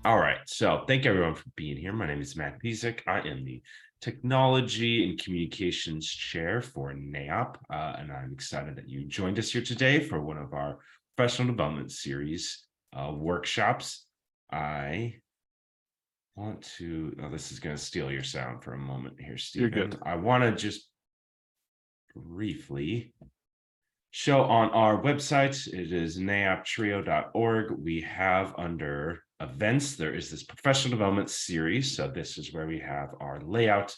All right, so thank everyone for being here. My name is Matt Pizik. I am the Technology and Communications Chair for NAEOP, and I'm excited that you joined us here today for one of our professional development series workshops. I want to, this is going to steal your sound for a moment here, You're Stephen. good. I want to just briefly show on our website. It is naeoptrio.org. We have under events, there is this professional development series. So this is where we have our layout,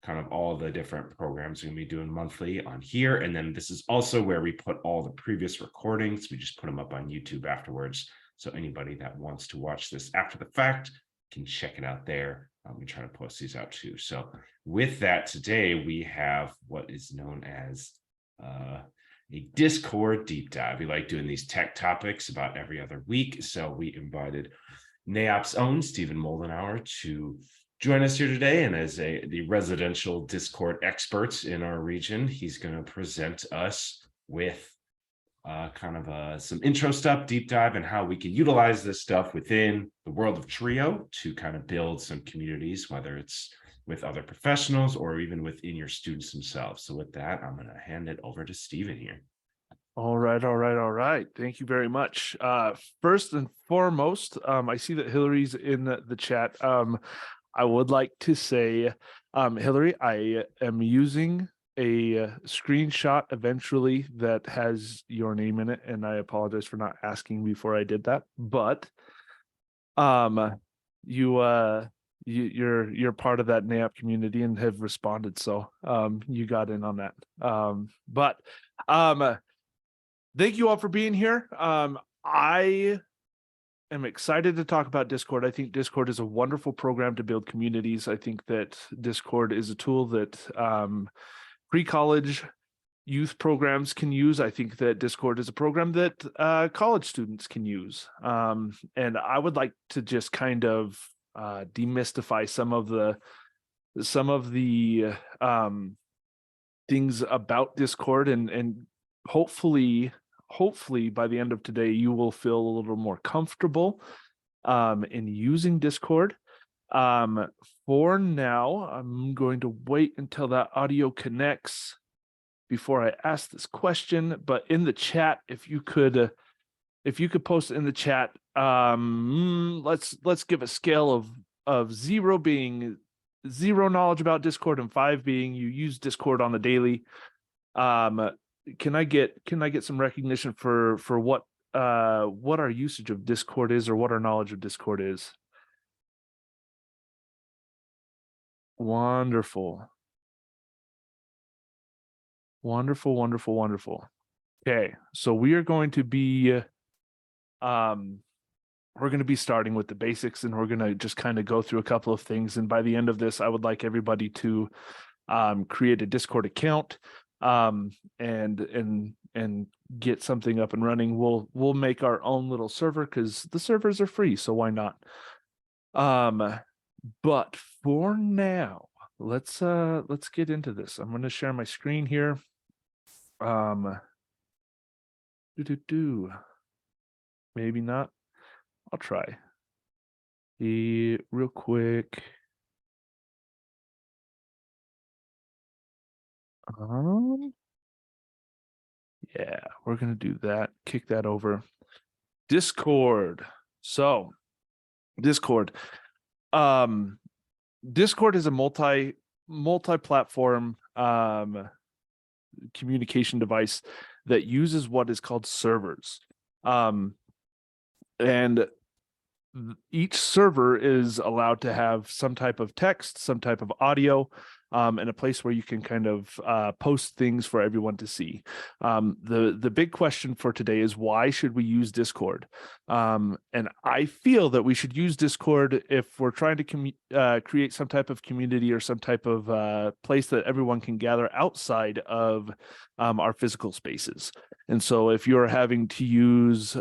kind of all the different programs we're going to be doing monthly on here. And then this is also where we put all the previous recordings. We just put them up on YouTube afterwards. So anybody that wants to watch this after the fact can check it out there. We try to post these out too. So with that, today we have what is known as a Discord deep dive. We like doing these tech topics about every other week. So we invited NAEOP's own Stephen Moldenauer to join us here today. And as the residential Discord expert in our region, he's going to present us with some intro stuff, deep dive, and how we can utilize this stuff within the world of Trio to kind of build some communities, whether it's with other professionals or even within your students themselves. So with that, I'm going to hand it over to Stephen here. All right. Thank you very much. First and foremost, I see that Hillary's in the chat. I would like to say, Hillary, I am using a screenshot eventually that has your name in it, and I apologize for not asking before I did that. But you're part of that NAEOP community and have responded, so you got in on that. Thank you all for being here. I am excited to talk about Discord. I think Discord is a wonderful program to build communities. I think that Discord is a tool that pre-college youth programs can use. I think that Discord is a program that college students can use. And I would like to just kind of demystify some of the things about Discord, and hopefully by the end of today you will feel a little more comfortable in using Discord. For now, I'm going to wait until that audio connects before I ask this question. But in the chat, if you could post in the chat, let's give a scale of 0 being zero knowledge about Discord and 5 being you use Discord on the daily. Can I get some recognition for what our usage of Discord is, or what our knowledge of Discord is? Wonderful. Okay, so we are going to be starting with the basics, and we're going to just kind of go through a couple of things. And by the end of this, I would like everybody to create a Discord account and get something up and running. We'll make our own little server because the servers are free, so why not? But for now, let's get into this. I'm going to share my screen here. Maybe not. I'll try. Real quick. Yeah, we're gonna do that. Kick that over. Discord. So, Discord. Discord is a multi-platform communication device that uses what is called servers. And each server is allowed to have some type of text, some type of audio, and a place where you can kind of post things for everyone to see. The big question for today is, why should we use Discord? And I feel that we should use Discord if we're trying to create some type of community or some type of place that everyone can gather outside of our physical spaces. And so if you're having to use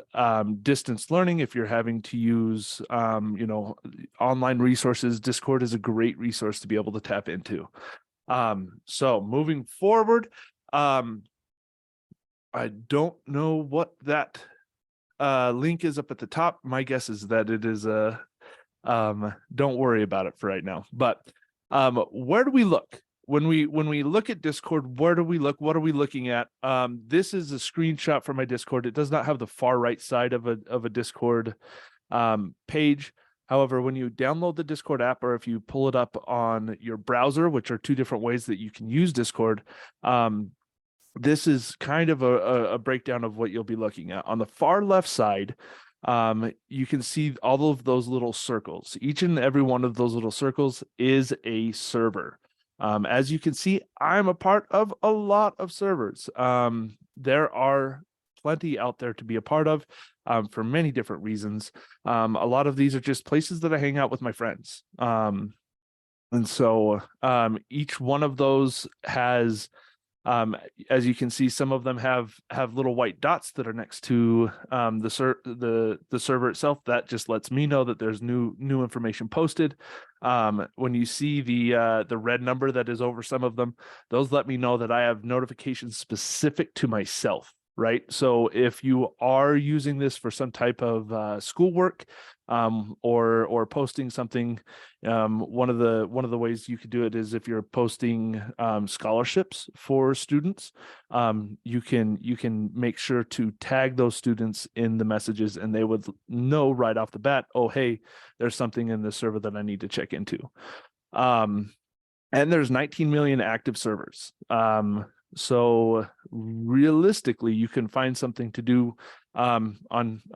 distance learning, if you're having to use online resources, Discord is a great resource to be able to tap into. So moving forward, I don't know what that link is up at the top. My guess is that it is a Don't worry about it for right now. But where do we look? When we look at Discord, where do we look? What are we looking at? This is a screenshot from my Discord. It does not have the far right side of a Discord page. However, when you download the Discord app, or if you pull it up on your browser, which are two different ways that you can use Discord, this is kind of a breakdown of what you'll be looking at. On the far left side, you can see all of those little circles. Each and every one of those little circles is a server. As you can see, I'm a part of a lot of servers. There are plenty out there to be a part of for many different reasons. A lot of these are just places that I hang out with my friends. And so each one of those has, as you can see, some of them have little white dots that are next to the server itself. That just lets me know that there's new information posted. When you see the red number that is over some of them, those let me know that I have notifications specific to myself. Right. So if you are using this for some type of schoolwork, or posting something, one of the ways you could do it is if you're posting scholarships for students, you can make sure to tag those students in the messages, and they would know right off the bat, oh, hey, there's something in this server that I need to check into. And there's 19 million active servers. So realistically, you can find something to do on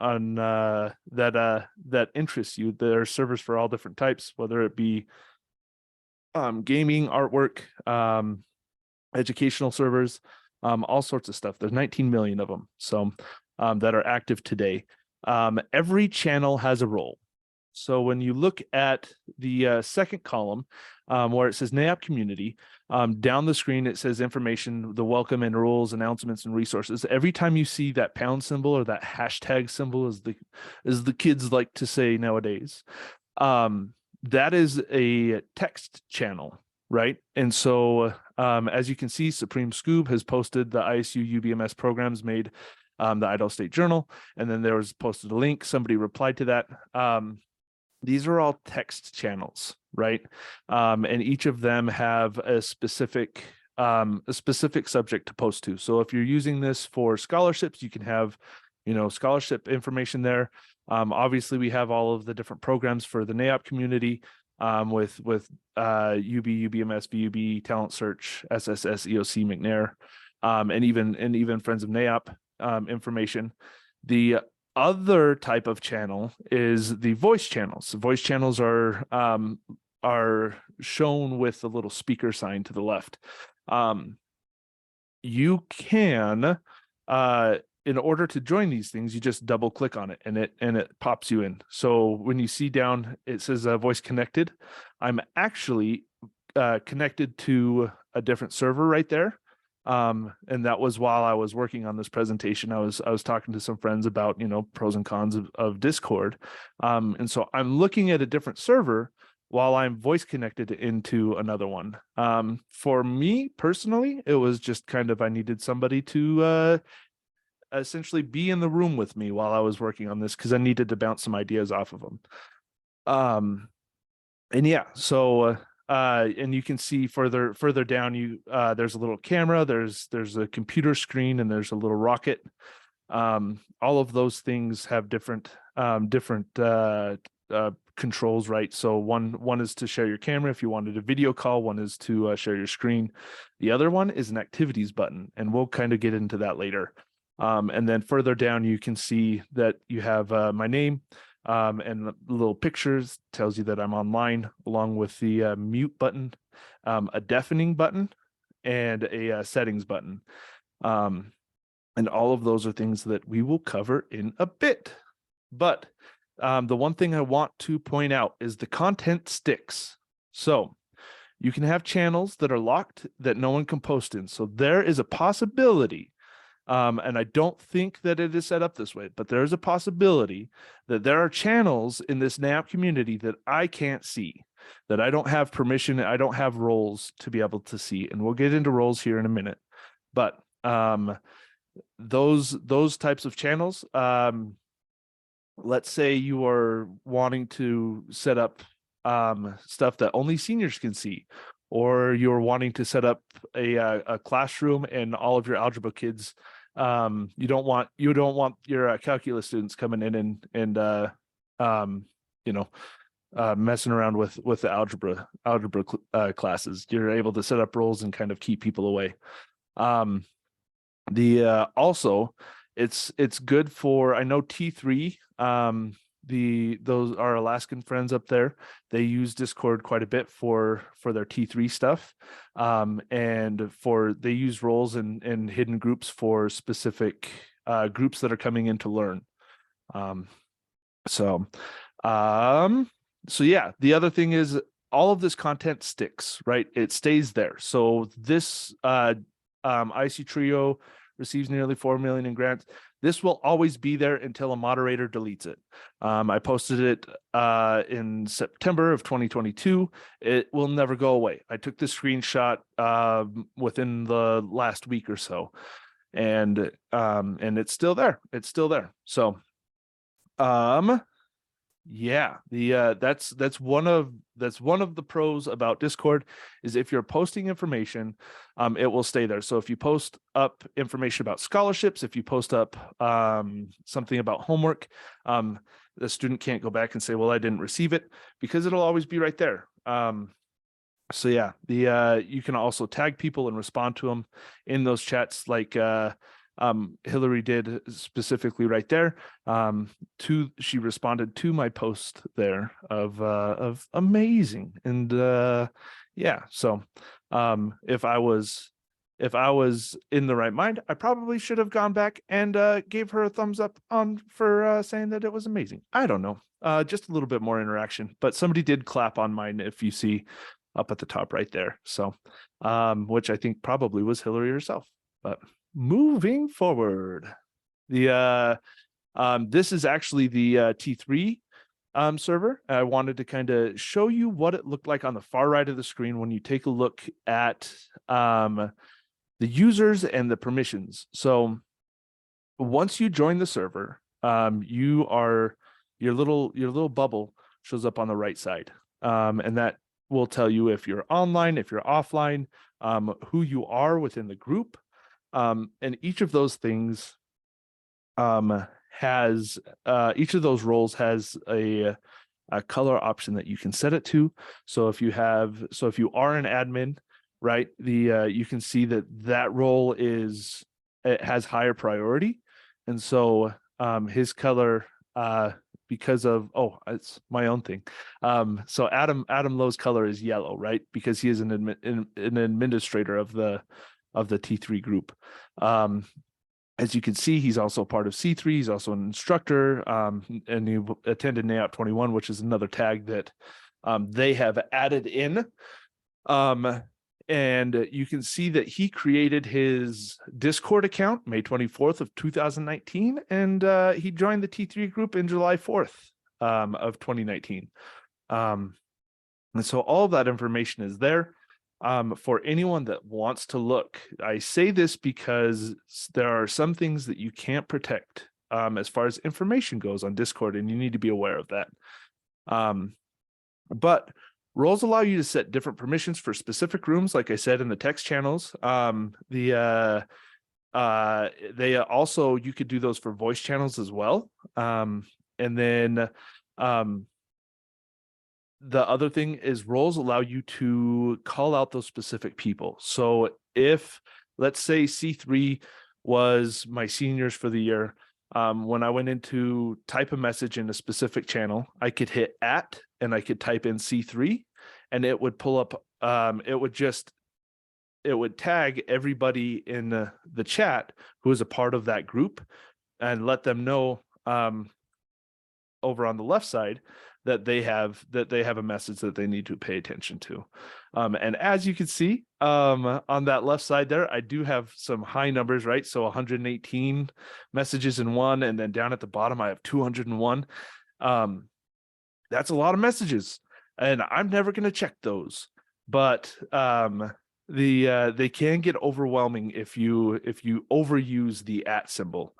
that interests you. There are servers for all different types, whether it be gaming, artwork, educational servers, all sorts of stuff. There's 19 million of them, so that are active today. Every channel has a role. So when you look at the second column, where it says NAEOP community, down the screen it says information, the welcome and rules, announcements and resources. Every time you see that pound symbol or that hashtag symbol, as the kids like to say nowadays, that is a text channel, right? And so as you can see, Supreme Scoob has posted the ISU UBMS programs made the Idaho State Journal, and then there was posted a link. Somebody replied to that. These are all text channels, right? And each of them have a specific subject to post to. So if you're using this for scholarships, you can have, scholarship information there. Obviously, we have all of the different programs for the NAEOP community, with UB, UBMS, VUB, Talent Search, SSS, EOC, McNair, and even Friends of NAEOP information. The other type of channel is the voice channels. The voice channels are shown with the little speaker sign to the left. You can, in order to join these things, you just double click on it and it pops you in. So when you see down, it says voice connected. I'm actually connected to a different server right there. And that was while I was working on this presentation. I was talking to some friends about, pros and cons of Discord. And so I'm looking at a different server while I'm voice connected into another one. For me personally, it was just kind of, I needed somebody to essentially be in the room with me while I was working on this, because I needed to bounce some ideas off of them. And yeah, so and you can see further down, there's a little camera, there's a computer screen, and there's a little rocket. All of those things have different controls, right? So one is to share your camera if you wanted a video call. One is to share your screen. The other one is an activities button, and we'll kind of get into that later. And then further down, you can see that you have my name. And the little pictures tells you that I'm online, along with the mute button, a deafening button, and a settings button. And all of those are things that we will cover in a bit. But the one thing I want to point out is the content sticks. So you can have channels that are locked that no one can post in. So there is a possibility, and I don't think that it is set up this way, but there's a possibility that there are channels in this NAEOP community that I can't see, that I don't have permission, I don't have roles to be able to see. And we'll get into roles here in a minute. But those types of channels, let's say you are wanting to set up stuff that only seniors can see, or you're wanting to set up a classroom and all of your algebra kids. You don't want your calculus students coming in and you know messing around with the algebra classes. You're able to set up roles and kind of keep people away. The also it's good for, I know T3, those our Alaskan friends up there, they use Discord quite a bit for their T3 stuff. And they use roles in hidden groups for specific groups that are coming in to learn. So yeah, the other thing is all of this content sticks, right? It stays there. So this IC Trio receives nearly 4 million in grants. This will always be there until a moderator deletes it. I posted it in September of 2022. It will never go away. I took this screenshot within the last week or so, and it's still there. It's still there. So yeah, that's one of the pros about Discord, is if you're posting information, it will stay there. So if you post up information about scholarships, if you post up something about homework, the student can't go back and say, well, I didn't receive it, because it'll always be right there. So yeah, you can also tag people and respond to them in those chats, like Hillary did specifically right there. She responded to my post there of amazing. And yeah, so if I was in the right mind, I probably should have gone back and gave her a thumbs up for saying that it was amazing. I don't know, just a little bit more interaction, but somebody did clap on mine, if you see up at the top right there. So which I think probably was Hillary herself. But moving forward, this is actually the T3 server. I wanted to kind of show you what it looked like on the far right of the screen when you take a look at the users and the permissions. So once you join the server, your little bubble shows up on the right side, and that will tell you if you're online, if you're offline, who you are within the group. And each of those things has each of those roles has a color option that you can set it to. So if you are an admin, right, you can see that role it has higher priority, and so his color, because of, it's my own thing. So Adam Lowe's color is yellow, right, because he is an administrator of the T3 group. As you can see, he's also part of C3. He's also an instructor, and he attended NAEOP 21, which is another tag that they have added in. And you can see that he created his Discord account May 24th of 2019, and he joined the T3 group in July 4th of 2019. And so all of that information is there. For anyone that wants to look. I say this because there are some things that you can't protect as far as information goes on Discord, and you need to be aware of that. But roles allow you to set different permissions for specific rooms, like I said, in the text channels. They also, you could do those for voice channels as well. And then the other thing is roles allow you to call out those specific people. So if, let's say, C3 was my seniors for the year, when I went in to type a message in a specific channel, I could hit @ and I could type in C3, and it would pull up, it would tag everybody in the chat who is a part of that group, and let them know over on the left side that they have a message that they need to pay attention to. And as you can see, on that left side there, I do have some high numbers, right? So 118 messages in one, and then down at the bottom, I have 201. That's a lot of messages, and I'm never going to check those. But they can get overwhelming if you overuse the @ symbol.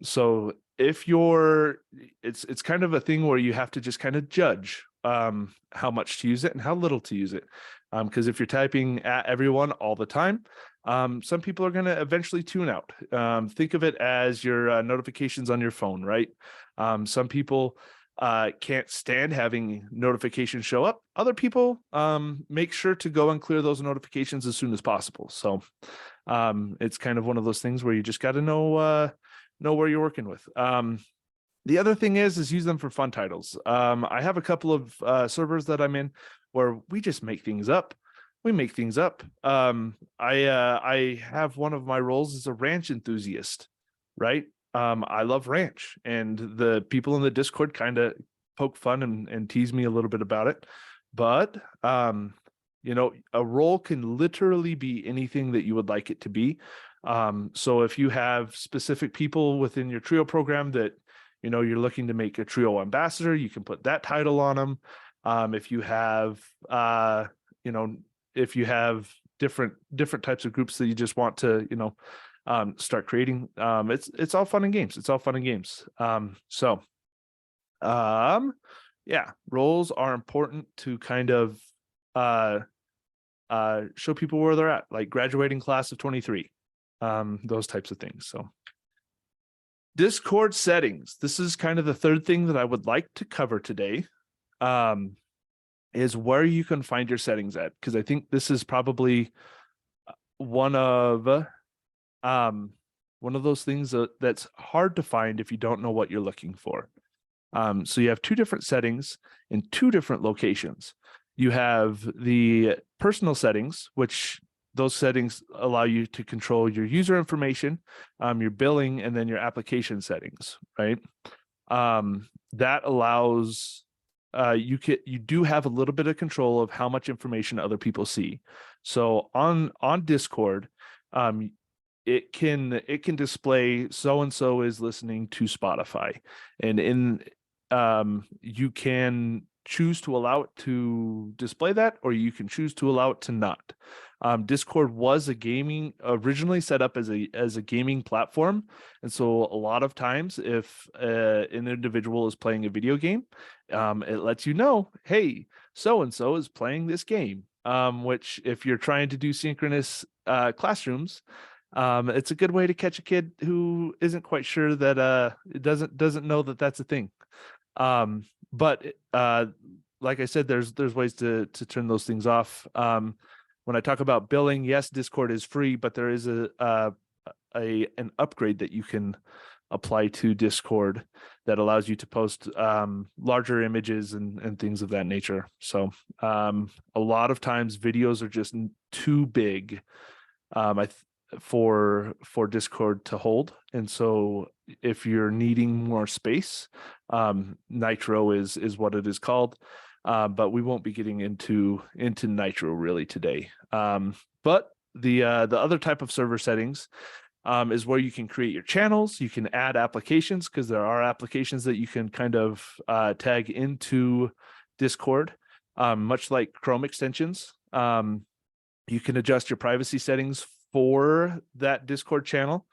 So if you're, it's kind of a thing where you have to just kind of judge how much to use it and how little to use it. Because if you're typing at everyone all the time, some people are going to eventually tune out. Think of it as your notifications on your phone, right? Some people can't stand having notifications show up. Other people make sure to go and clear those notifications as soon as possible. So it's kind of one of those things where you just got to know where you're working with. The other thing is use them for fun titles. I have a couple of servers that I'm in where we just make things up. We make things up. I have one of my roles as a ranch enthusiast, right? I love ranch, and the people in the Discord kind of poke fun and tease me a little bit about it. But you know, a role can literally be anything that you would like it to be. So if you have specific people within your trio program that, you know, you're looking to make a trio ambassador, you can put that title on them. If you have, you know, if you have different types of groups that you just want to, you know, start creating, it's all fun and games. It's all fun and games. Yeah, roles are important to kind of show people where they're at, like graduating class of 23, those types of things. So Discord settings. This is kind of the third thing that I would like to cover today, is where you can find your settings at, because I think this is probably one of those things that's hard to find if you don't know what you're looking for. So you have two different settings in two different locations. You have the personal settings, which those settings allow you to control your user information, your billing, and then your application settings, right? That allows you do have a little bit of control of how much information other people see. So on Discord, it can display so and so is listening to Spotify, and you can choose to allow it to display that, or you can choose to allow it to not. Discord was originally set up as a gaming platform, and so a lot of times if an individual is playing a video game, it lets you know, hey, so and so is playing this game. Which, if you're trying to do synchronous classrooms, it's a good way to catch a kid who isn't quite sure that it doesn't know that that's a thing. But like I said, there's ways to turn those things off. When I talk about billing, yes, Discord is free, but there is an upgrade that you can apply to Discord that allows you to post larger images and things of that nature. So a lot of times videos are just too big for Discord to hold, and so if you're needing more space, Nitro is what it is called. But we won't be getting into Nitro really today. But the other type of server settings is where you can create your channels. You can add applications, because there are applications that you can kind of tag into Discord, much like Chrome extensions. You can adjust your privacy settings for that Discord channel.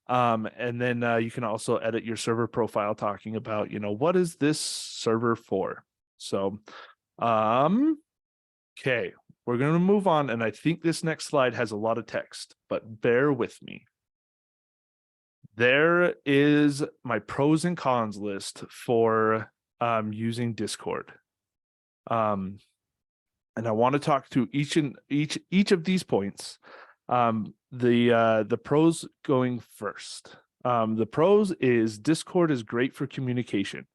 And then you can also edit your server profile, talking about, you know, what is this server for? So, okay, we're going to move on. And I think this next slide has a lot of text, but bear with me. There is my pros and cons list for using Discord. And I want to talk through each of these points. The pros going first. The pros is Discord is great for communication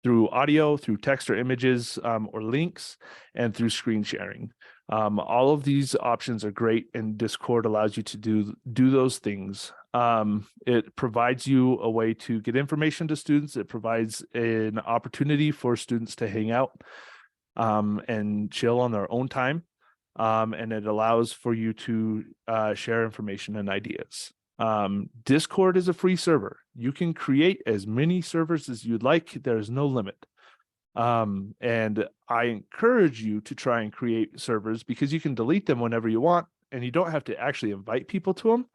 through audio, through text or images, or links, and through screen sharing. All of these options are great, and Discord allows you to do those things. It provides you a way to get information to students. It provides an opportunity for students to hang out and chill on their own time. And it allows for you to share information and ideas. Discord is a free server. You can create as many servers as you'd like. There's no limit. And I encourage you to try and create servers, because you can delete them whenever you want, and you don't have to actually invite people to them.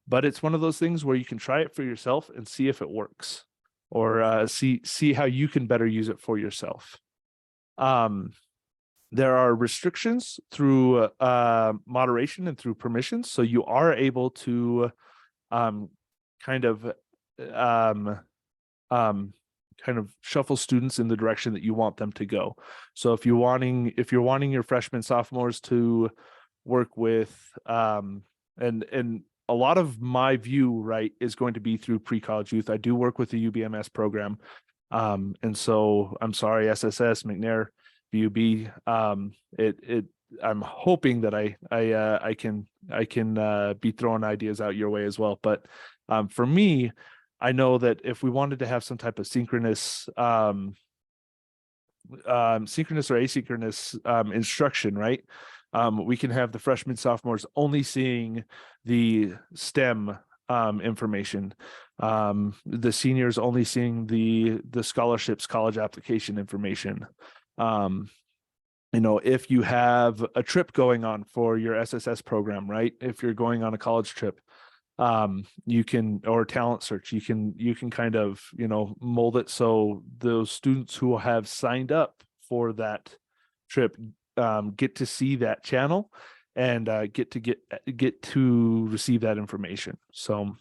But it's one of those things where you can try it for yourself and see if it works. or see how you can better use it for yourself. There are restrictions through moderation and through permissions, so you are able to kind of shuffle students in the direction that you want them to go. So if you're wanting your freshmen, sophomores to work with and a lot of my view, right, is going to be through pre-college youth. I do work with the UBMS program. And so I'm sorry, SSS, McNair, BUB. I'm hoping that I can be throwing ideas out your way as well. But for me, I know that if we wanted to have some type of synchronous or asynchronous instruction, right? We can have the freshmen, sophomores only seeing the STEM information, the seniors only seeing the scholarships, college application information. If you have a trip going on for your SSS program, right? If you're going on a college trip, you can, or talent search, you can kind of, mold it so those students who have signed up for that trip get to see that channel and get to receive that information. So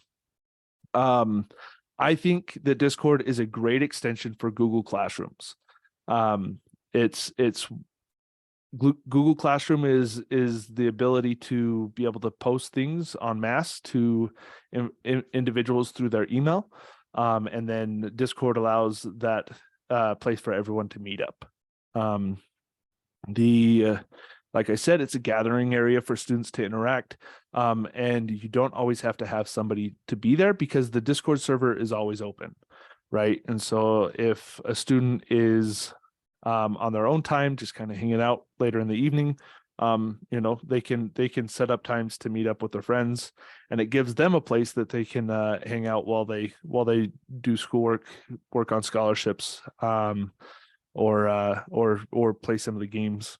I think that Discord is a great extension for Google Classrooms. It's Google Classroom is the ability to be able to post things en masse to individuals through their email, and then Discord allows that place for everyone to meet up. Like I said, it's a gathering area for students to interact, and you don't always have to have somebody to be there because the Discord server is always open, right? And so if a student is on their own time, just kind of hanging out later in the evening, they can set up times to meet up with their friends, and it gives them a place that they can hang out while they do schoolwork, work on scholarships, or play some of the games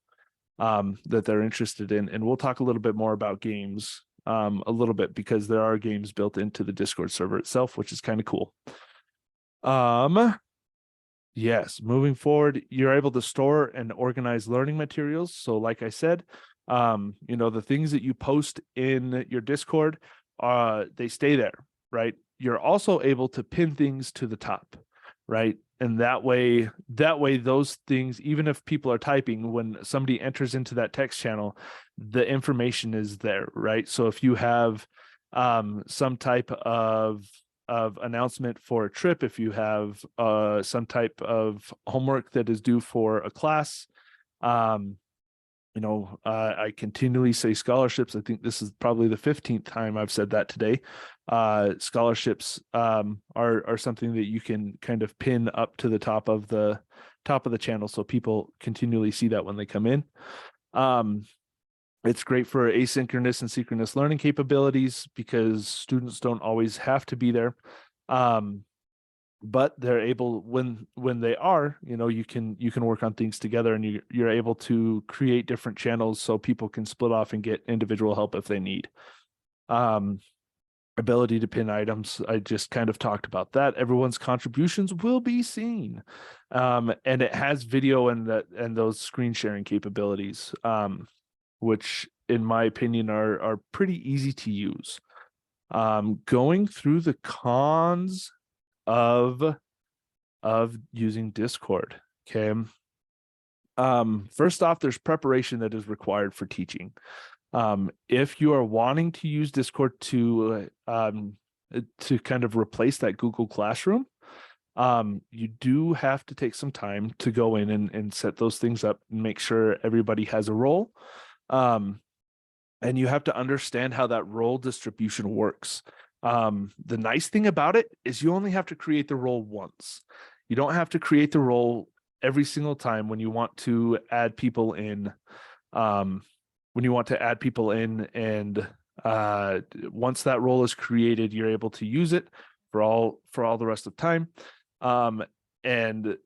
that they're interested in. And we'll talk a little bit more about games a little bit, because there are games built into the Discord server itself, which is kind of cool. Yes, moving forward, you're able to store and organize learning materials. So like I said, the things that you post in your Discord, they stay there, right? You're also able to pin things to the top, right? And that way those things, even if people are typing, when somebody enters into that text channel, the information is there, right? So if you have some type of announcement for a trip, if you have some type of homework that is due for a class, I continually say scholarships. I think this is probably the 15th time I've said that today. Scholarships are something that you can kind of pin up to the top of the channel, so people continually see that when they come in. It's great for asynchronous and synchronous learning capabilities because students don't always have to be there. But they're able, when they are, you can work on things together, and you're able to create different channels so people can split off and get individual help if they need. Ability to pin items, I just kind of talked about that. Everyone's contributions will be seen, and it has video and those screen sharing capabilities, which in my opinion are pretty easy to use. Going through the cons of using Discord. Okay. First off, there's preparation that is required for teaching. If you are wanting to use Discord to kind of replace that Google Classroom, you do have to take some time to go in and set those things up and make sure everybody has a role. And you have to understand how that role distribution works. The nice thing about it is you only have to create the role once. You don't have to create the role every single time when you want to add people in. And once that role is created, you're able to use it for all the rest of the time. And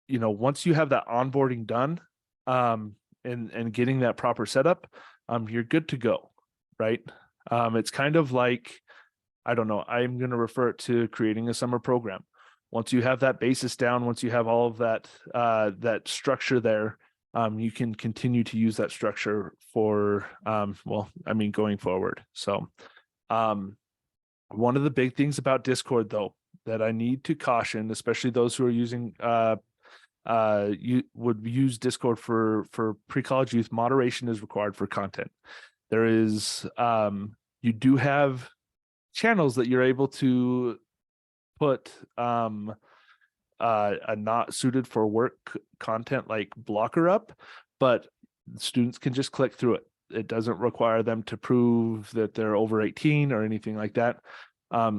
once you have that onboarding done, and getting that proper setup, you're good to go, right? It's kind of like, I don't know, I'm going to refer it to creating a summer program. Once you have that basis down, once you have all of that that structure there, you can continue to use that structure for well, I mean, going forward. So one of the big things about Discord, though, that I need to caution, especially those who are using you would use Discord for pre-college youth, moderation is required for content. There is you do have channels that you're able to put a not suited for work content like blocker up, but students can just click through it. It doesn't require them to prove that they're over 18 or anything like that.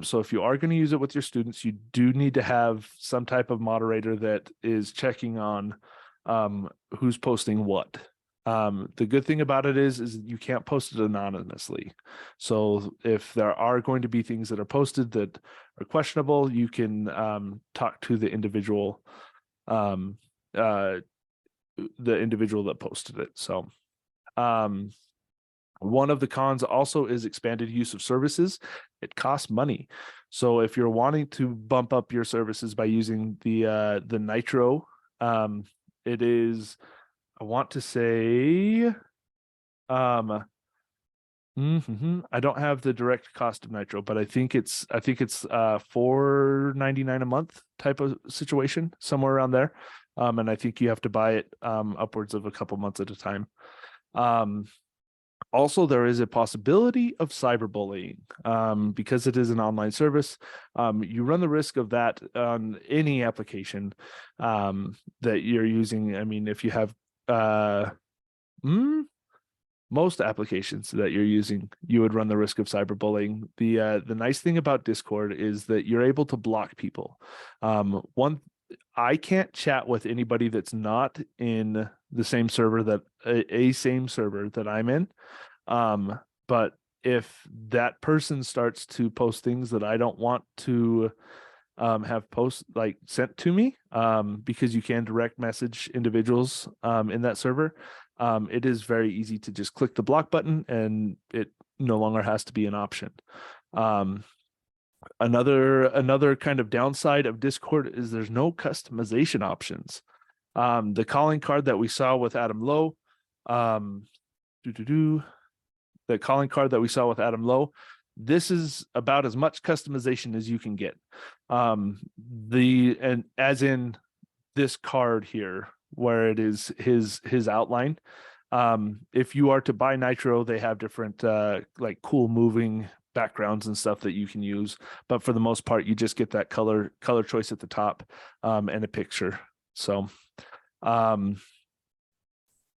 So if you are going to use it with your students, you do need to have some type of moderator that is checking on who's posting what. The good thing about it is you can't post it anonymously. So if there are going to be things that are posted that are questionable, you can talk to the individual that posted it. So one of the cons also is expanded use of services. It costs money. So if you're wanting to bump up your services by using the Nitro, it is, I want to say, I don't have the direct cost of Nitro, but I think it's $4.99 a month type of situation, somewhere around there. And I think you have to buy it upwards of a couple months at a time. Also, there is a possibility of cyberbullying because it is an online service. You run the risk of that on any application that you're using. I mean, if you have most applications that you're using, you would run the risk of cyberbullying. The nice thing about Discord is that you're able to block people. I can't chat with anybody that's not in the same server that a same server that I'm in. But if that person starts to post things that I don't want to have sent to me, because you can direct message individuals in that server, it is very easy to just click the block button and it no longer has to be an option. Another kind of downside of Discord is there's no customization options. The calling card that we saw with Adam Lowe, the calling card that we saw with Adam Lowe, this is about as much customization as you can get. And as in this card here, where it is his outline. If you are to buy Nitro, they have different like cool moving backgrounds and stuff that you can use, but for the most part, you just get that color choice at the top and a picture. So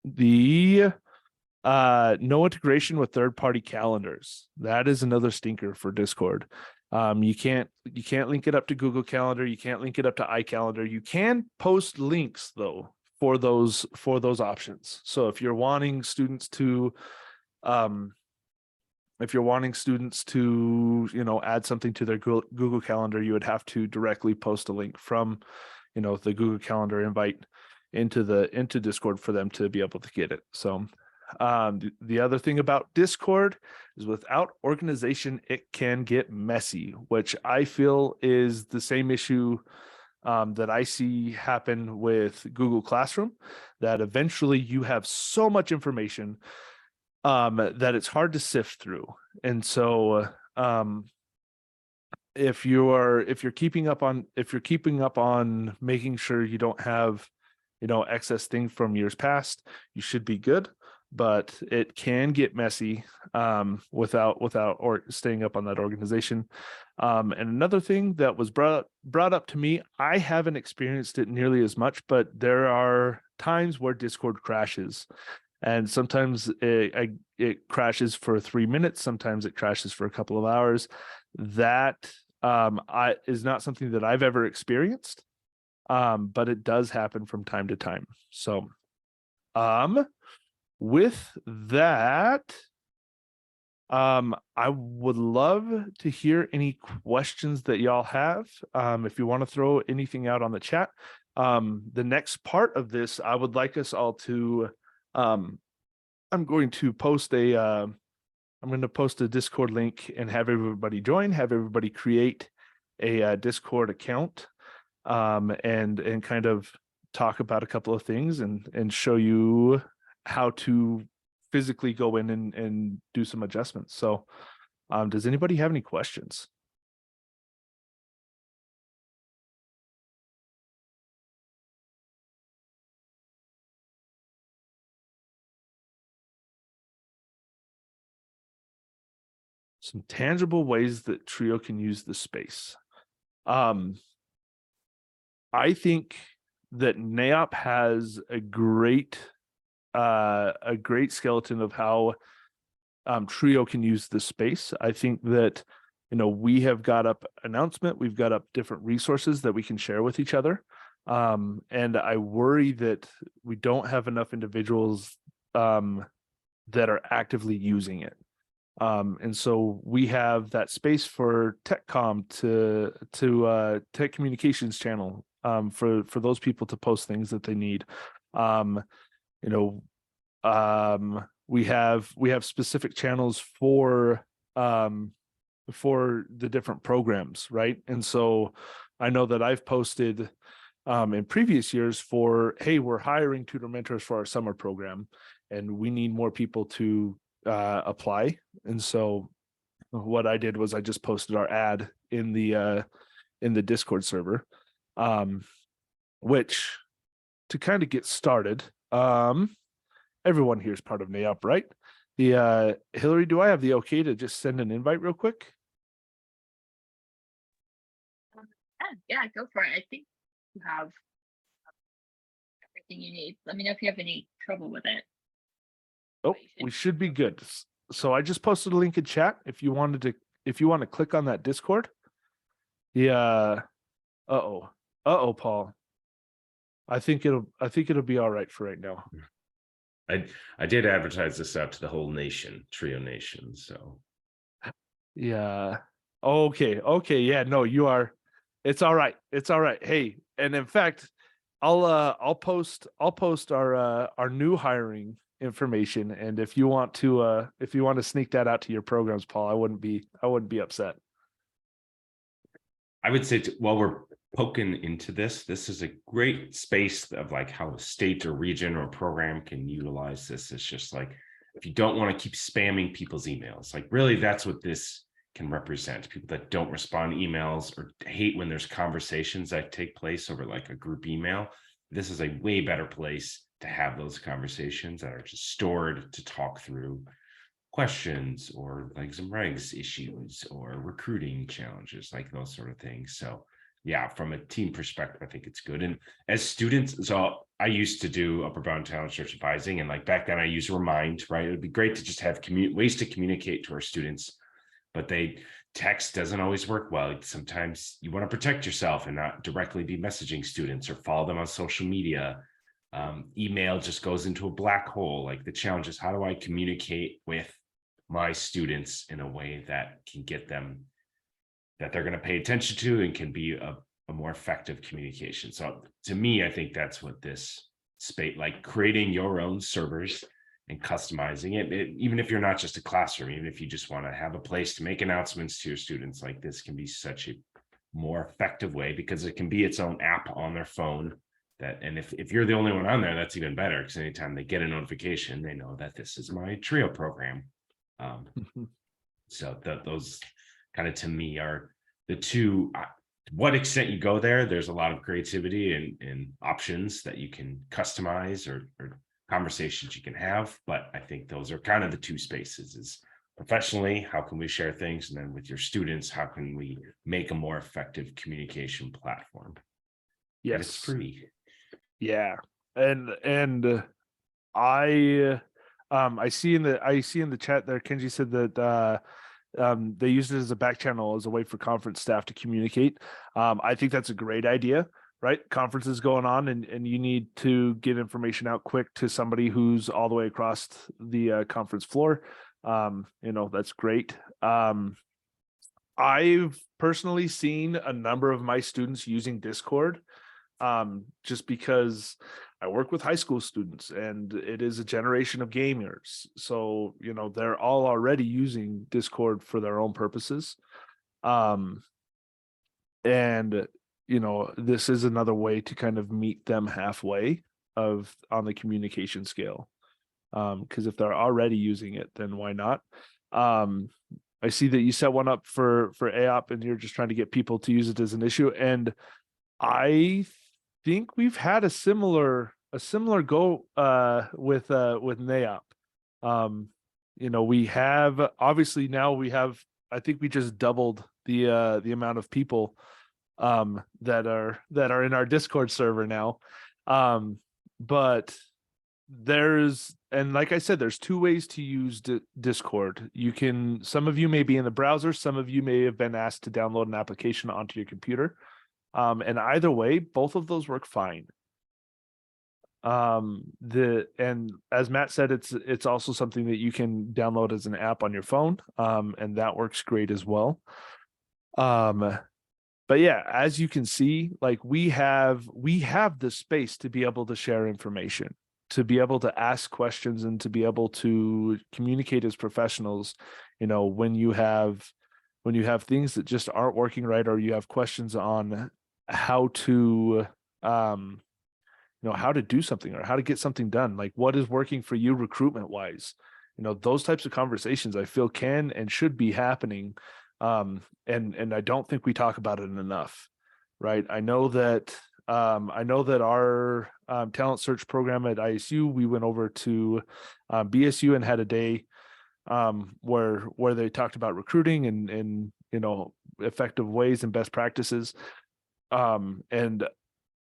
the no integration with third-party calendars. That is another stinker for Discord. You can't link it up to Google Calendar. You can't link it up to iCalendar. You can post links though for those options. So if you're wanting students to add something to their Google Calendar, you would have to directly post a link from the Google Calendar invite into Discord for them to be able to get it. So the other thing about Discord is without organization, it can get messy, which I feel is the same issue that I see happen with Google Classroom, that eventually you have so much information that it's hard to sift through. And so if you're keeping up on making sure you don't have excess things from years past, you should be good. But it can get messy without or staying up on that organization. And another thing that was brought up to me, I haven't experienced it nearly as much, but there are times where Discord crashes, and sometimes it crashes for 3 minutes, sometimes it crashes for a couple of hours. That is not something that I've ever experienced, but it does happen from time to time. So with that, I would love to hear any questions that y'all have. If you want to throw anything out on the chat. The next part of this, I would like us all to, I'm going to post a Discord link and have everybody join, have everybody create a Discord account. and kind of talk about a couple of things and show you how to physically go in and do some adjustments. So does anybody have any questions? Some tangible ways that Trio can use the space. I think that NAEOP has a great skeleton of how Trio can use the space. I think that, we have got up announcement, we've got up different resources that we can share with each other. And I worry that we don't have enough individuals that are actively using it. And so we have that space for Tech-Comm to Tech Communications channel for those people to post things that they need. We have specific channels for the different programs, right? And so I know that I've posted in previous years for, hey, we're hiring tutor mentors for our summer program, and we need more people to apply. And so what I did was I just posted our ad in the Discord server, which, to kind of get started, everyone here is part of NAEOP, right? The Hillary, do I have the okay to just send an invite real quick? Yeah, go for it. I think you have everything you need. Let me know if you have any trouble with it. Oh, we should be good. So I just posted a link in chat if you want to click on that Discord. Yeah. Paul. I think it'll be all right for right now. I did advertise this out to the whole nation, Trio Nation. So yeah. Okay. Yeah, no, you are. It's all right. Hey, and in fact, I'll post our new hiring information, and if you want to sneak that out to your programs, Paul, I wouldn't be upset. I would say while we're poking into this is a great space of like how a state or region or program can utilize this. It's just like, if you don't want to keep spamming people's emails, like really that's what this can represent. People that don't respond to emails or hate when there's conversations that take place over like a group email. This is a way better place to have those conversations that are just stored to talk through questions or legs and regs issues or recruiting challenges, like those sort of things. So yeah, from a team perspective, I think it's good. And as students, so I used to do Upper Bound Talent Search advising, and like back then I used Remind, right? It would be great to just have ways to communicate to our students, but text doesn't always work well. Sometimes you want to protect yourself and not directly be messaging students or follow them on social media. Email just goes into a black hole. Like the challenge is, how do I communicate with my students in a way that can get them, that they're going to pay attention to and can be a more effective communication. So to me, I think that's what this space, like creating your own servers and customizing it, even if you're not just a classroom, even if you just want to have a place to make announcements to your students, like this can be such a more effective way, because it can be its own app on their phone. And if you're the only one on there, that's even better, because anytime they get a notification, they know that this is my Trio program. So those kind of, to me, are the two. To what extent you go there, there's a lot of creativity and options that you can customize or conversations you can have. But I think those are kind of the two spaces: is professionally, how can we share things? And then with your students, how can we make a more effective communication platform? Yes. And it's free. Yeah. And I see in the chat there, Kenji said that they used it as a back channel as a way for conference staff to communicate. I think that's a great idea, right? Conferences going on, and you need to get information out quick to somebody who's all the way across the conference floor. That's great. I've personally seen a number of my students using Discord, just because I work with high school students and it is a generation of gamers. So, they're all already using Discord for their own purposes. And this is another way to kind of meet them halfway on the communication scale. Because if they're already using it, then why not? I see that you set one up for AOP and you're just trying to get people to use it as an issue. And I think we've had a similar go with NAEOP. We have obviously now we have, I think we just doubled the amount of people that are in our Discord server now. But and like I said, there's two ways to use Discord. Some of you may be in the browser, some of you may have been asked to download an application onto your computer. And either way, both of those work fine. And as Matt said, it's also something that you can download as an app on your phone. And that works great as well. But yeah, as you can see, like we have the space to be able to share information, to be able to ask questions, and to be able to communicate as professionals. When you have things that just aren't working right, or you have questions on how to how to do something or how to get something done, like what is working for you recruitment wise, those types of conversations I feel can and should be happening. And I don't think we talk about it enough, right? I know that our talent search program at ISU, we went over to BSU and had a day where they talked about recruiting and effective ways and best practices. And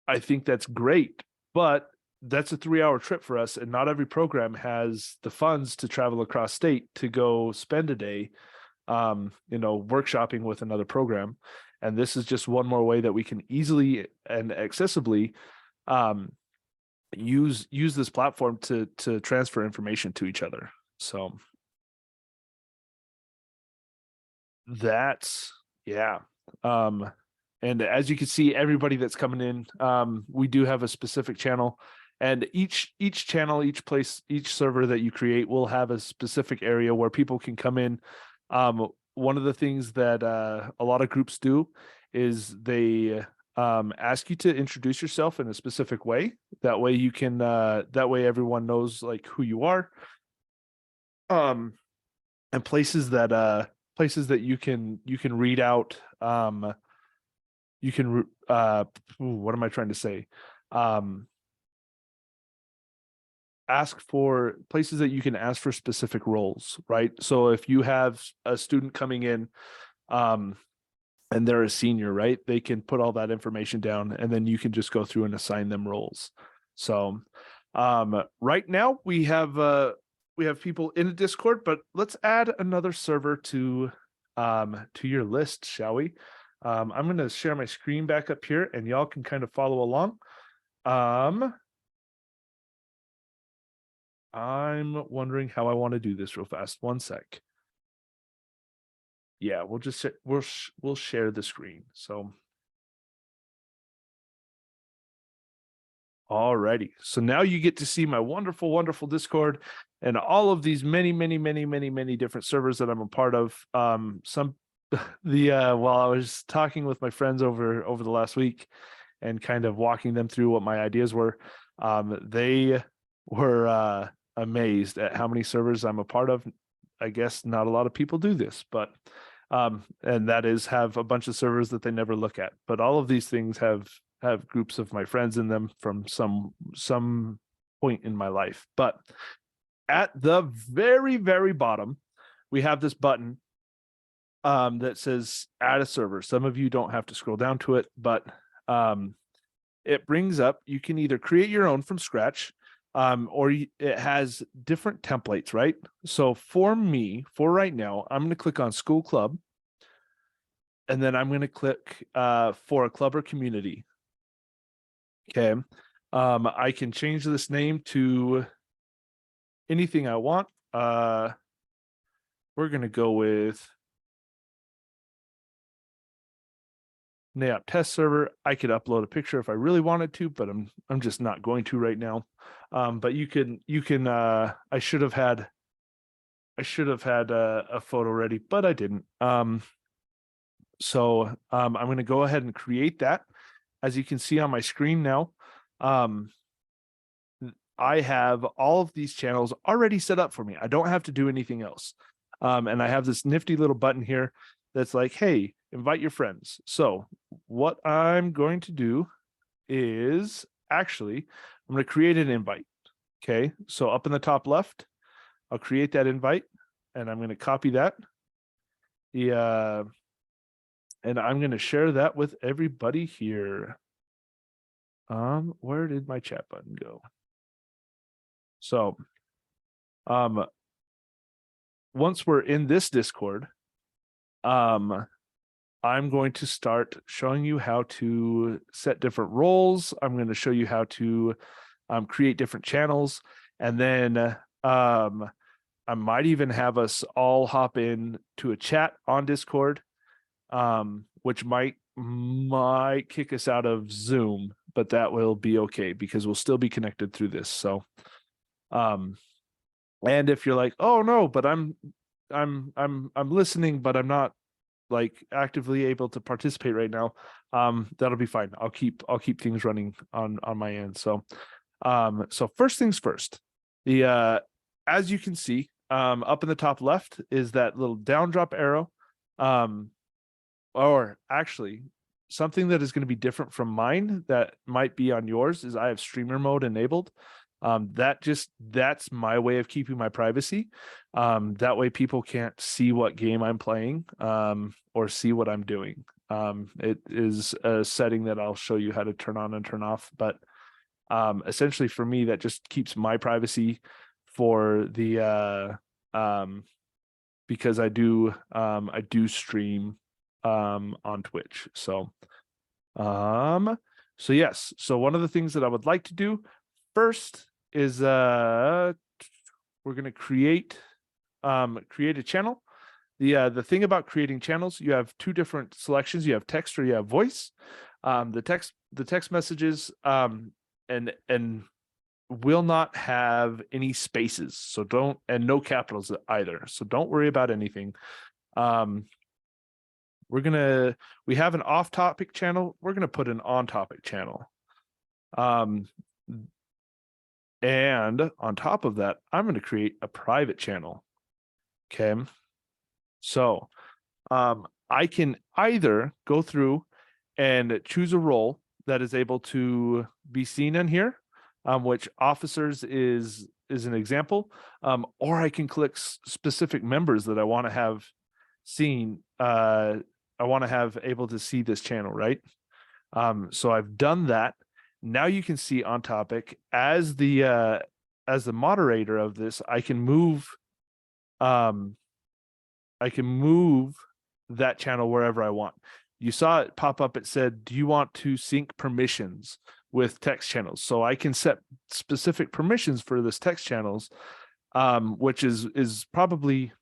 I think that's great, but that's a 3-hour trip for us, and not every program has the funds to travel across state to go spend a day workshopping with another program. And this is just one more way that we can easily and accessibly use this platform to transfer information to each other. So that's, yeah. And as you can see, everybody that's coming in, we do have a specific channel, and each channel, each place, each server that you create will have a specific area where people can come in. One of the things that a lot of groups do is they ask you to introduce yourself in a specific way. That way you can, that way everyone knows like who you are. And places that you can read out. You can, what am I trying to say? Ask for places that you can ask for specific roles, right? So if you have a student coming in and they're a senior, right, they can put all that information down, and then you can just go through and assign them roles. So right now we have people in a Discord, but let's add another server to your list, shall we? I'm going to share my screen back up here and y'all can kind of follow along. I'm wondering how I want to do this real fast. One sec. Yeah, we'll share the screen. So alrighty. So now you get to see my wonderful, wonderful Discord and all of these many different servers that I'm a part of. While I was talking with my friends over the last week and kind of walking them through what my ideas were, they were amazed at how many servers I'm a part of. I guess not a lot of people do this, but and that is have a bunch of servers that they never look at. But all of these things have groups of my friends in them from some point in my life. But at the very, very bottom, we have this button that says add a server. Some of you don't have to scroll down to it, but it brings up, you can either create your own from scratch, or it has different templates, right? So for right now, I'm going to click on School Club, and then I'm going to click for a club or community. Okay. I can change this name to anything I want. We're going to go with NAEOP test server. I could upload a picture if I really wanted to, but I'm just not going to right now. But you can I should have had a photo ready, but I didn't. So I'm going to go ahead and create that. as you can see on my screen now, I have all of these channels already set up for me. I don't have to do anything else. And I have this nifty little button here that's like, hey, invite your friends. So what I'm going to do is actually, I'm going to create an invite. Okay, so up in the top left, I'll create that invite and I'm going to copy that. And I'm going to share that with everybody here. Where did my chat button go? So, once we're in this Discord, I'm going to start showing you how to set different roles. I'm going to show you how to create different channels, and then I might even have us all hop in to a chat on Discord, which might kick us out of Zoom, but that will be okay because we'll still be connected through this. So, and if you're like, oh no, but I'm listening, but I'm not like actively able to participate right now, that'll be fine. I'll keep things running on my end. So, so first things first, as you can see, up in the top left is that little down drop arrow. Or actually, something that is going to be different from mine that might be on yours is I have streamer mode enabled. That's my way of keeping my privacy. That way people can't see what game I'm playing, or see what I'm doing. It is a setting that I'll show you how to turn on and turn off, but essentially for me, that just keeps my privacy for the because I do stream on Twitch. So yes, so one of the things that I would like to do first is we're going to create a channel. The thing about creating channels, you have two different selections. You have text or you have voice. The text messages and will not have any spaces, so and no capitals either, so don't worry about anything. We have an off-topic channel. We're going to put an on-topic channel. And on top of that, I'm going to create a private channel. Okay. So I can either go through and choose a role that is able to be seen in here, which officers is an example, or I can click specific members that I want to have seen. I want to have able to see this channel, right? So I've done that. Now you can see on topic as the moderator of this, I can move that channel wherever I want. You saw it pop up. It said, do you want to sync permissions with text channels? So I can set specific permissions for this text channels, which is probably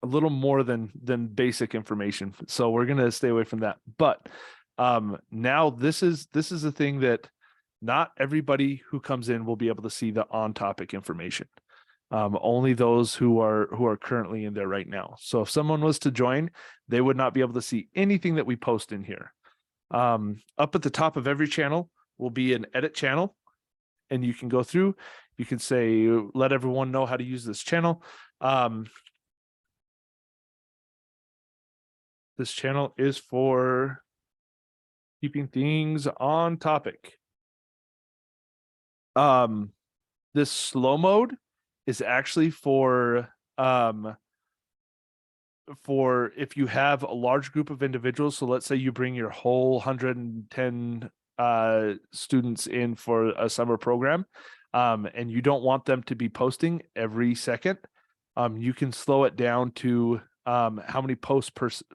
a little more than basic information. So we're going to stay away from that. But now this is a thing that not everybody who comes in will be able to see the on topic information. Only those who are currently in there right now. So if someone was to join, they would not be able to see anything that we post in here. Up at the top of every channel will be an edit channel, and you can go through, you can say, let everyone know how to use this channel. This channel is for keeping things on topic. This slow mode is actually for if you have a large group of individuals. So let's say you bring your whole 110 students in for a summer program, and you don't want them to be posting every second. You can slow it down to how many posts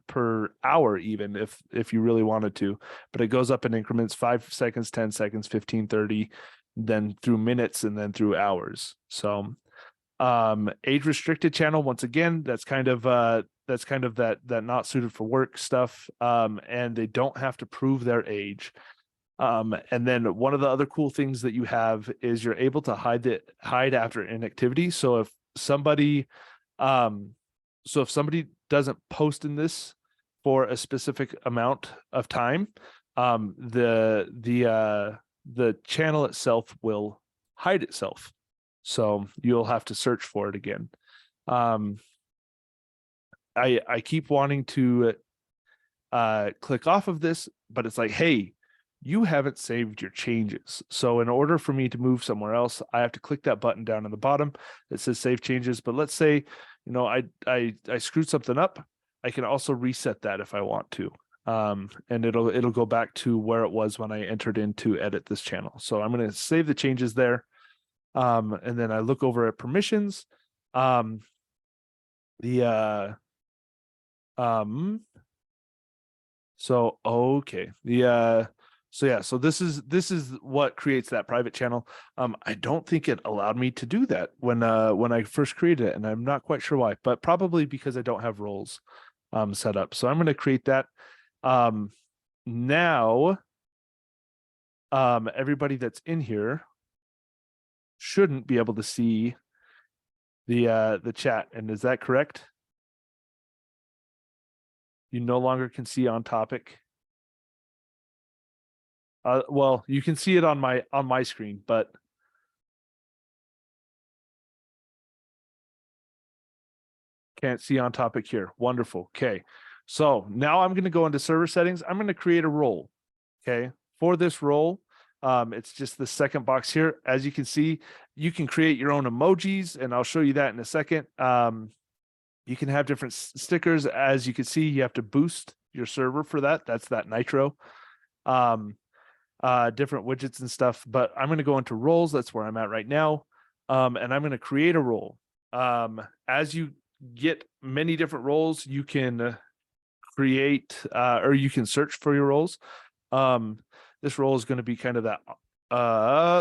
per hour, even if you really wanted to, but it goes up in increments, 5 seconds, 10 seconds, 15, 30, then through minutes, and then through hours. So age restricted channel, once again, that's kind of that not suited for work stuff, and they don't have to prove their age. And then one of the other cool things that you have is you're able to hide after inactivity. So if somebody doesn't post in this for a specific amount of time, the channel itself will hide itself. So you'll have to search for it again. I keep wanting to click off of this, but it's like, hey, you haven't saved your changes. So in order for me to move somewhere else, I have to click that button down on the bottom that says save changes. But let's say, you know, I screwed something up. I can also reset that if I want to. And it'll go back to where it was when I entered in to edit this channel. So I'm going to save the changes there. And then I look over at permissions. So okay. So this is what creates that private channel. I don't think it allowed me to do that when I first created it, and I'm not quite sure why, but probably because I don't have roles set up. So I'm going to create that. Now everybody that's in here shouldn't be able to see the chat. And is that correct? You no longer can see on topic. Well, you can see it on my screen, but can't see on topic here. Wonderful. Okay. So now I'm going to go into server settings. I'm going to create a role. Okay. For this role, it's just the second box here. As you can see, you can create your own emojis, and I'll show you that in a second. You can have different stickers. As you can see, you have to boost your server for that. That's that Nitro. Different widgets and stuff, but I'm going to go into roles. That's where I'm at right now. And I'm going to create a role. As you get many different roles, you can create or you can search for your roles. This role is going to be kind of that.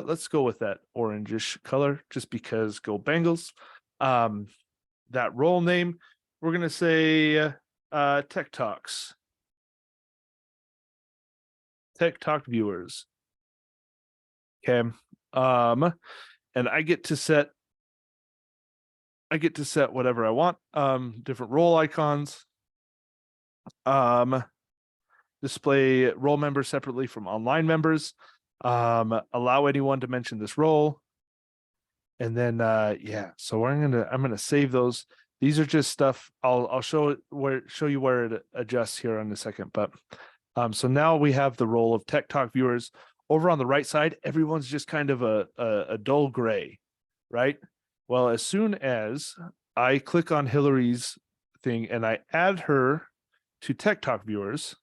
Let's go with that orangish color just because go Bengals. That role name, we're going to say Tech Talks. Tech Talk viewers. Okay. And I get to set whatever I want. Different role icons. Display role members separately from online members. Allow anyone to mention this role. And then yeah, so I'm gonna save those. These are just stuff. I'll show you where it adjusts here in a second. But so now we have the role of Tech Talk viewers. Over on the right side, everyone's just kind of a dull gray, right? Well, as soon as I click on Hillary's thing and I add her to Tech Talk viewers,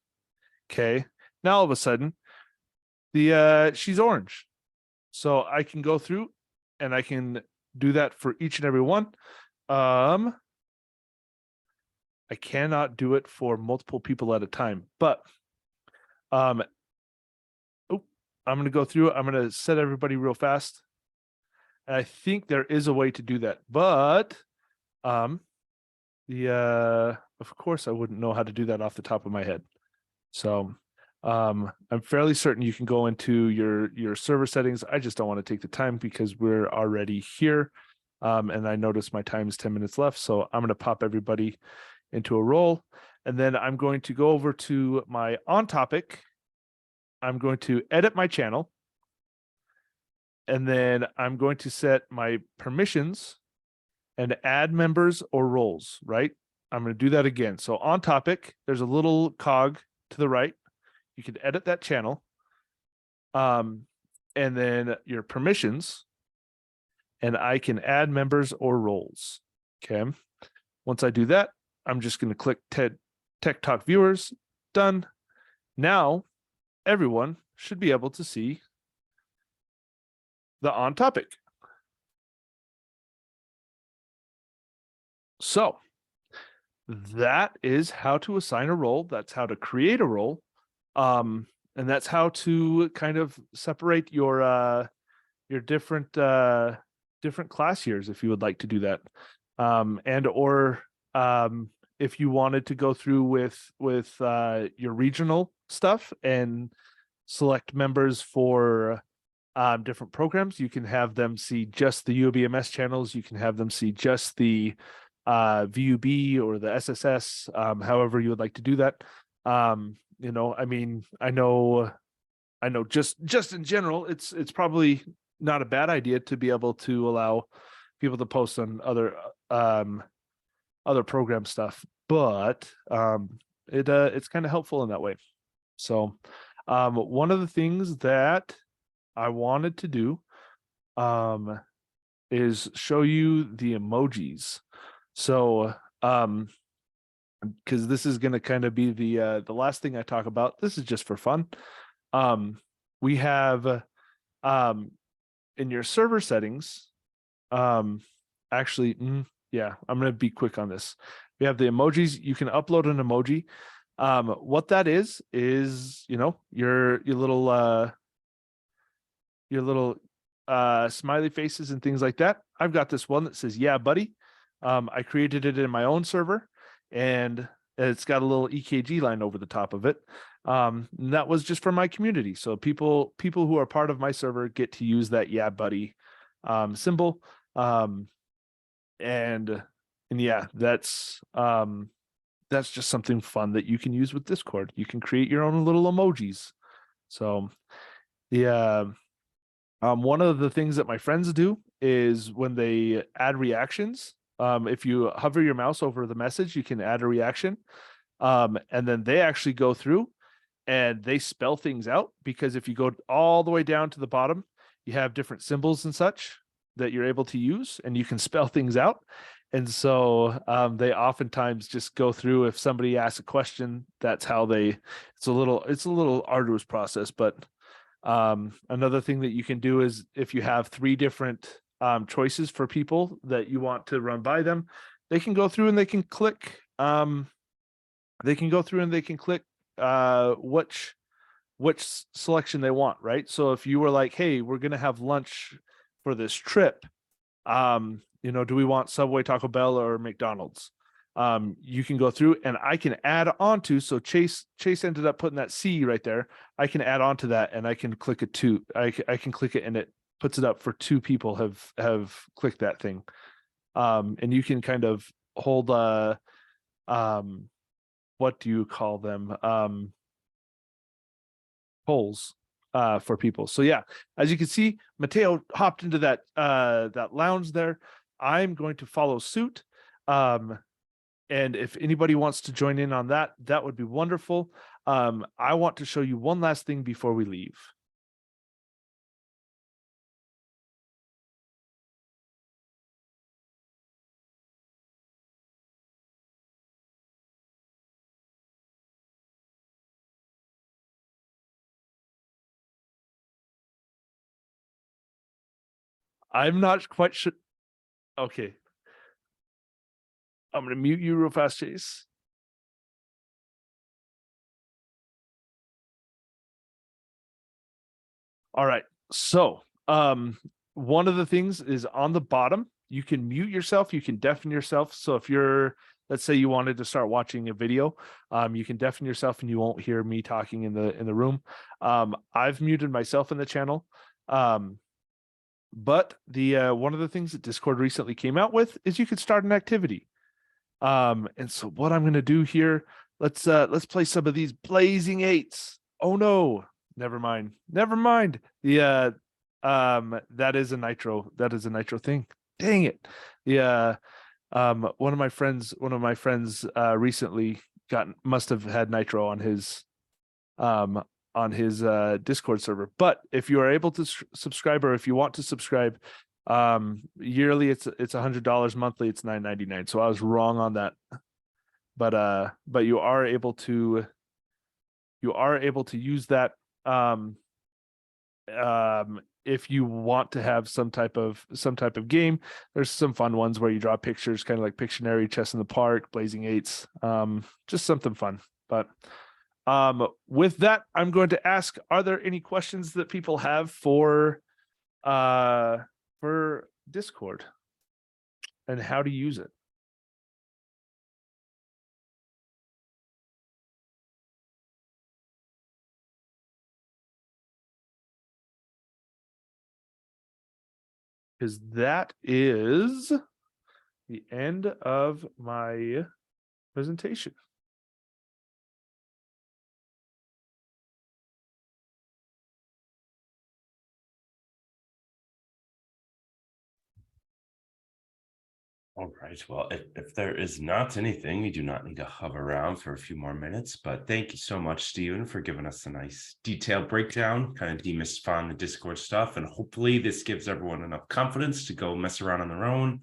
okay, now all of a sudden, she's orange. So I can go through and I can do that for each and every one. I cannot do it for multiple people at a time, but I'm going to go through. I'm going to set everybody real fast. And I think there is a way to do that, but of course I wouldn't know how to do that off the top of my head. So I'm fairly certain you can go into your server settings. I just don't want to take the time because we're already here. And I notice my time is 10 minutes left. So I'm going to pop everybody into a role. And then I'm going to go over to my on topic. I'm going to edit my channel. And then I'm going to set my permissions and add members or roles, right? I'm going to do that again. So on topic, there's a little cog to the right. You can edit that channel. And then your permissions, and I can add members or roles. Okay. Once I do that, I'm just going to click Tech Talk viewers. Done. Now, everyone should be able to see the on topic. So that is how to assign a role. That's how to create a role. And that's how to kind of separate your different class years if you would like to do that. And or if you wanted to go through with your regional stuff and select members for different programs, you can have them see just the UBMS channels. You can have them see just the VUB or the SSS, however you would like to do that. You know, I mean, I know just in general, it's probably not a bad idea to be able to allow people to post on other program stuff, but it's kind of helpful in that way. So one of the things that I wanted to do is show you the emojis. So because this is going to kind of be the last thing I talk about. This is just for fun. We have in your server settings, actually, yeah, I'm going to be quick on this. We have the emojis. You can upload an emoji. What that is, you know, your little smiley faces and things like that. I've got this one that says, "Yeah, buddy." I created it in my own server, and it's got a little EKG line over the top of it. And that was just for my community. So people who are part of my server get to use that "Yeah, buddy" symbol. And yeah, that's just something fun that you can use with Discord. You can create your own little emojis. So yeah. One of the things that my friends do is when they add reactions, if you hover your mouse over the message, you can add a reaction. And then they actually go through and they spell things out, because if you go all the way down to the bottom, you have different symbols and such that you're able to use, and you can spell things out. And so they oftentimes just go through, if somebody asks a question, that's how it's a little arduous process, but another thing that you can do is, if you have 3 different choices for people that you want to run by them, they can go through and they can click which selection they want, right? So if you were like, "Hey, we're going to have lunch for this trip, you know, do we want Subway, Taco Bell, or McDonald's?" You can go through and I can add on to, so Chase ended up putting that C right there. I can add on to that and I can click it to, I can click it and it puts it up for 2 people have clicked that thing. And you can kind of hold what do you call them? Polls for people. So yeah, as you can see, Mateo hopped into that lounge there. I'm going to follow suit. And if anybody wants to join in on that, that would be wonderful. I want to show you one last thing before we leave. I'm not quite sure. Okay. I'm going to mute you real fast, Chase. All right. So, one of the things is on the bottom, you can mute yourself, you can deafen yourself. So if you're, let's say you wanted to start watching a video, you can deafen yourself and you won't hear me talking in the room. I've muted myself in the channel. But the one of the things that Discord recently came out with is you could start an activity. And so what I'm going to do here, let's play some of these Blazing 8s. Oh no, never mind. The that is a nitro thing. Dang it. Yeah. One of my friends recently must have had nitro on his Discord server. But if you are able to subscribe, or if you want to subscribe, yearly it's $100, monthly it's $9.99. So I was wrong on that. But you are able to use that if you want to have some type of game. There's some fun ones where you draw pictures, kind of like Pictionary, Chess in the Park, Blazing 8s, just something fun. But with that, I'm going to ask, are there any questions that people have for Discord and how to use it? Because that is the end of my presentation. All right. Well, if there is not anything, we do not need to hover around for a few more minutes. But thank you so much, Stephen, for giving us a nice detailed breakdown, kind of demystifying the Discord stuff. And hopefully this gives everyone enough confidence to go mess around on their own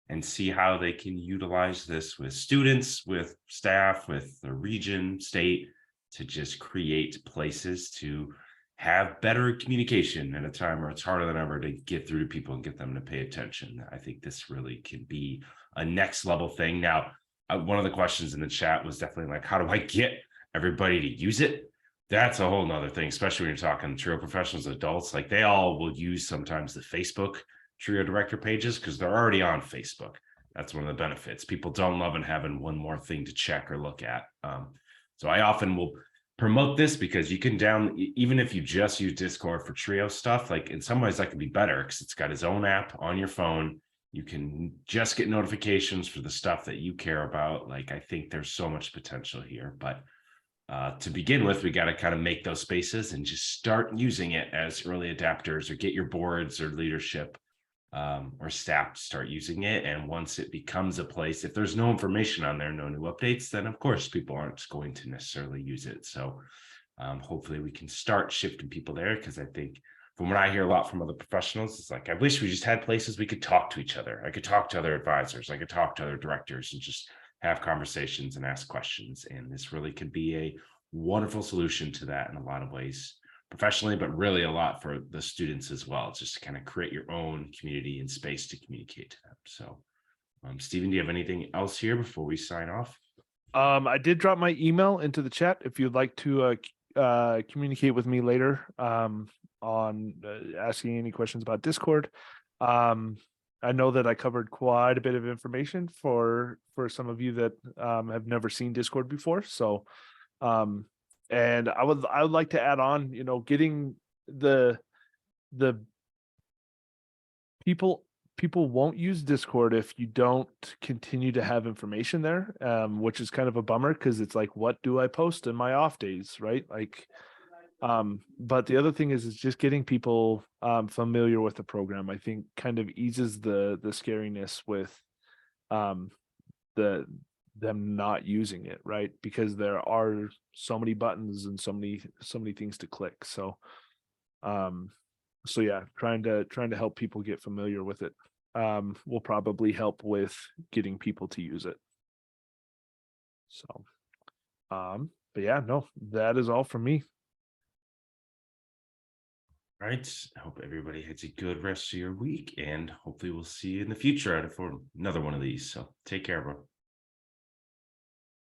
and see how they can utilize this with students, with staff, with the region, state, to just create places to have better communication at a time where it's harder than ever to get through to people and get them to pay attention. I think this really can be a next level thing. Now, one of the questions in the chat was definitely like, how do I get everybody to use it? That's a whole nother thing, especially when you're talking Trio professionals, adults, like they all will use sometimes the Facebook Trio director pages because they're already on Facebook. That's one of the benefits. People don't love having one more thing to check or look at. So I often will promote this because you can even if you just use Discord for Trio stuff, like in some ways that could be better because it's got its own app on your phone. You can just get notifications for the stuff that you care about. Like, I think there's so much potential here, but to begin with, we got to kind of make those spaces and just start using it as early adapters, or get your boards or leadership or staff to start using it. And once it becomes a place, if there's no information on there, no new updates, then of course people aren't going to necessarily use it. So hopefully we can start shifting people there, because I think from what I hear a lot from other professionals, it's like, I wish we just had places we could talk to each other. I could talk to other advisors, I could talk to other directors and just have conversations and ask questions. And this really could be a wonderful solution to that in a lot of ways, professionally, but really a lot for the students as well, just to kind of create your own community and space to communicate to them. So Stephen, do you have anything else here before we sign off? I did drop my email into the chat if you'd like to communicate with me later on asking any questions about Discord. I know that I covered quite a bit of information for some of you that have never seen Discord before. So and I would like to add on, getting the people won't use Discord if you don't continue to have information there, which is kind of a bummer, because it's like, what do I post in my off days, right? Like, but the other thing is just getting people familiar with the program. I think kind of eases the scariness with them not using it, right? Because there are so many buttons and so many things to click. So yeah, trying to help people get familiar with it will probably help with getting people to use it. So but yeah, no, that is all from me. All right. I hope everybody has a good rest of your week, and hopefully we'll see you in the future for another one of these. So take care, everyone.